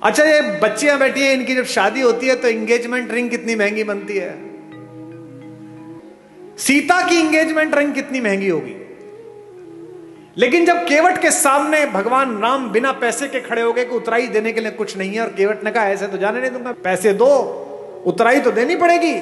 अच्छा, ये बच्चियां बैठी हैं, इनकी जब शादी होती है तो एंगेजमेंट रिंग कितनी महंगी बनती है। सीता की एंगेजमेंट रिंग कितनी महंगी होगी, लेकिन जब केवट के सामने भगवान राम बिना पैसे के खड़े हो गए कि उतराई देने के लिए कुछ नहीं है, और केवट ने कहा ऐसे तो जाने नहीं दूंगा, पैसे दो, उतराई तो देनी पड़ेगी,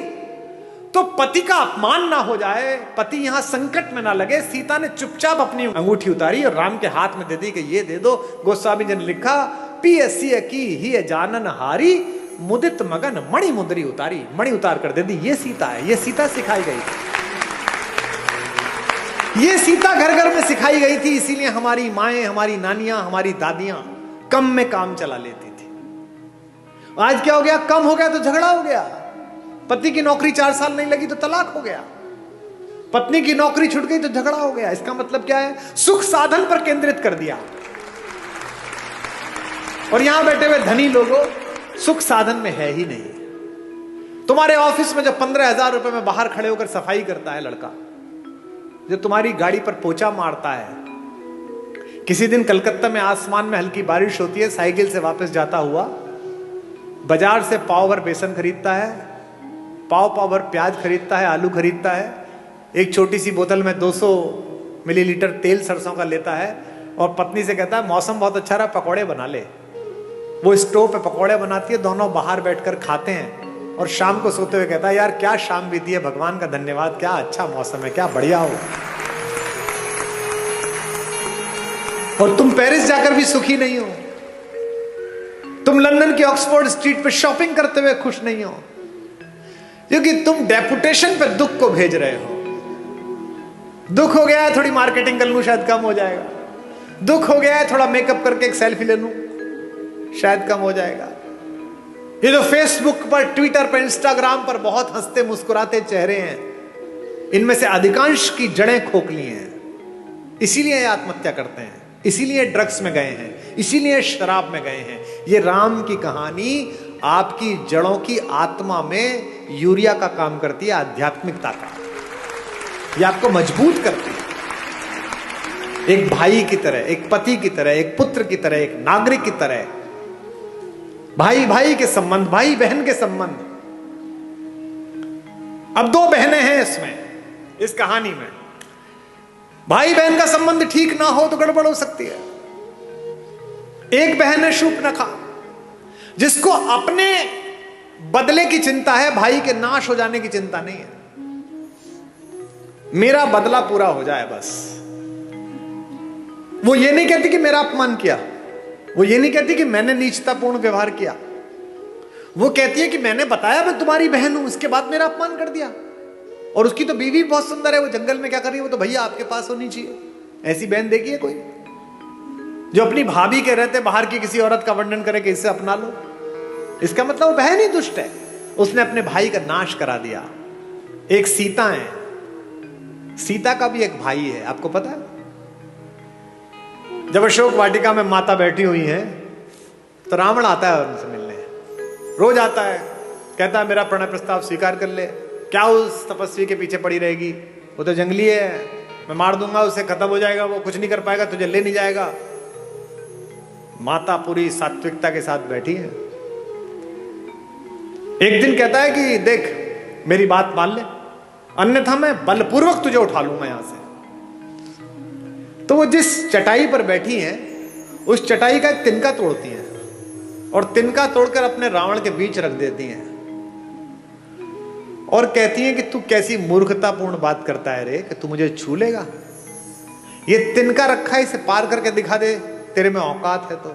तो पति का अपमान ना हो जाए, पति यहां संकट में ना लगे, सीता ने चुपचाप अपनी अंगूठी उतारी और राम के हाथ में दे दी कि ये दे दो। गोस्वामी जी ने लिखा, पियसिय की ही जानन हारी, मुदित मगन मणि मुंदरी उतारी, मणि उतार कर दे दी। ये सीता है, ये सीता सिखाई गई थी, ये सीता घर घर में सिखाई गई थी। इसीलिए हमारी माएं, हमारी नानियां, हमारी दादियां कम में काम चला लेती थी। आज क्या हो गया, कम हो गया तो झगड़ा हो गया, पति की नौकरी 4 साल नहीं लगी तो तलाक हो गया, पत्नी की नौकरी छूट गई तो झगड़ा हो गया। इसका मतलब क्या है, सुख साधन पर केंद्रित कर दिया। और यहां बैठे हुए धनी लोगों, सुख साधन में है ही नहीं। तुम्हारे ऑफिस में जब 15,000 रुपए में बाहर खड़े होकर सफाई करता है लड़का, जब तुम्हारी गाड़ी पर पोछा मारता है, किसी दिन कलकत्ता में आसमान में हल्की बारिश होती है, साइकिल से वापस जाता हुआ बाजार से पाव भर बेसन खरीदता है, पाव भर प्याज खरीदता है, आलू खरीदता है, एक छोटी सी बोतल में 200 मिलीलीटर तेल सरसों का लेता है, और पत्नी से कहता है मौसम बहुत अच्छा रहा, पकौड़े बना ले। वो स्टोव पे पकौड़े बनाती है, दोनों बाहर बैठकर खाते हैं, और शाम को सोते हुए कहता है यार क्या शाम बीती है, भगवान का धन्यवाद, क्या अच्छा मौसम है, क्या बढ़िया हो। और तुम पेरिस जाकर भी सुखी नहीं हो, तुम लंदन की ऑक्सफोर्ड स्ट्रीट पे शॉपिंग करते हुए खुश नहीं हो, क्योंकि तुम डेपुटेशन पे दुख को भेज रहे हो। दुख हो गया है, थोड़ी मार्केटिंग कर लूं शायद कम हो जाएगा, दुख हो गया है, थोड़ा मेकअप करके एक सेल्फी ले लूं शायद कम हो जाएगा। ये जो फेसबुक पर, ट्विटर पर, इंस्टाग्राम पर बहुत हंसते मुस्कुराते चेहरे हैं, इनमें से अधिकांश की जड़ें खोखली हैं। इसीलिए ये आत्महत्या करते हैं, इसीलिए ड्रग्स में गए हैं, इसीलिए शराब में गए हैं। ये राम की कहानी आपकी जड़ों की आत्मा में यूरिया का काम करती है, आध्यात्मिकता का। ये आपको मजबूत करती है, एक भाई की तरह, एक पति की तरह, एक पुत्र की तरह, एक नागरिक की तरह, भाई भाई के संबंध, भाई बहन के संबंध। अब 2 बहनें हैं इसमें, इस कहानी में। भाई बहन का संबंध ठीक ना हो तो गड़बड़ हो सकती है। एक बहन है शूर्पणखा, जिसको अपने बदले की चिंता है, भाई के नाश हो जाने की चिंता नहीं है। मेरा बदला पूरा हो जाए बस। वो ये नहीं कहती कि मेरा अपमान किया, वो ये नहीं कहती कि मैंने नीचतापूर्ण व्यवहार किया, वो कहती है कि मैंने बताया मैं तुम्हारी बहन हूं, इसके बाद मेरा अपमान कर दिया। और उसकी तो बीवी बहुत सुंदर है, वो जंगल में क्या कर रही है, वो तो भैया आपके पास होनी चाहिए। ऐसी बहन देखी है कोई जो अपनी भाभी के रहते बाहर की किसी औरत का वर्णन करे कि इससे अपना लो? इसका मतलब वो बहन ही दुष्ट है, उसने अपने भाई का नाश करा दिया। एक सीता है, सीता का भी एक भाई है, आपको पता है? जब अशोक वाटिका में माता बैठी हुई है तो रावण आता है उनसे मिलने, रोज आता है, कहता है मेरा प्रणय प्रस्ताव स्वीकार कर ले। क्या उस तपस्वी के पीछे पड़ी रहेगी, वो तो जंगली है, मैं मार दूंगा उसे, खत्म हो जाएगा, वो कुछ नहीं कर पाएगा, तुझे ले नहीं जाएगा। माता पूरी सात्विकता के साथ बैठी है। एक दिन कहता है कि देख मेरी बात मान ले, अन्यथा मैं बलपूर्वक तुझे उठा लूंगा यहां से। तो वो जिस चटाई पर बैठी हैं, उस चटाई का एक तिनका तोड़ती हैं, और तिनका तोड़कर अपने रावण के बीच रख देती हैं, और कहती हैं कि तू कैसी मूर्खतापूर्ण बात करता है रे, कि तू मुझे छू लेगा? ये तिनका रखा है, इसे पार करके दिखा दे, तेरे में औकात है तो।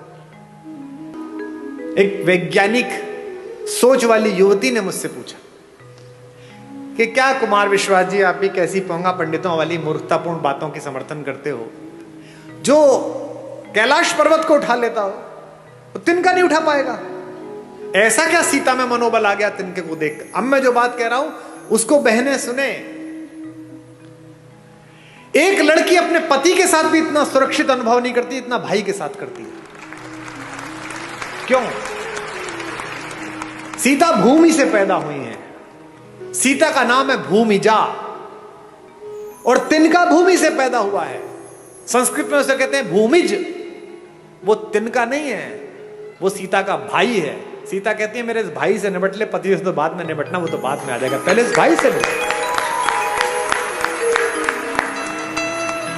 एक वैज्ञानिक सोच वाली युवती ने मुझसे पूछा कि क्या कुमार विश्वास जी आप भी कैसी पोंगा पंडितों वाली मूर्खतापूर्ण बातों की समर्थन करते हो? जो कैलाश पर्वत को उठा लेता हो तो तिनका नहीं उठा पाएगा। ऐसा क्या सीता में मनोबल आ गया तिनके को देख? अब मैं जो बात कह रहा हूं उसको बहनें सुने। एक लड़की अपने पति के साथ भी इतना सुरक्षित अनुभव नहीं करती इतना भाई के साथ करती है। क्यों? सीता भूमि से पैदा हुई है, सीता का नाम है भूमिजा, और तिनका भूमि से पैदा हुआ है। संस्कृत में उसे कहते हैं भूमिज। वो तिनका नहीं है, वो सीता का भाई है। सीता कहती है मेरे इस भाई से निपट ले, पति से तो बाद में निपटना, वो तो बाद में आ जाएगा, पहले इस भाई से निपट।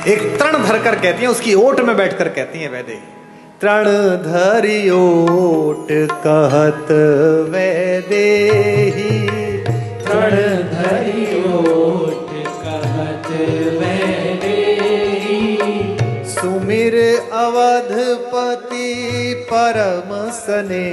एक तृण धरकर कहती है, उसकी ओट में बैठकर कहती है वैदेही, तृण धरि ओट कहत वैदेही, तृण धरि ओट कहत वैदेही, सुमिर अवधपति परम सने।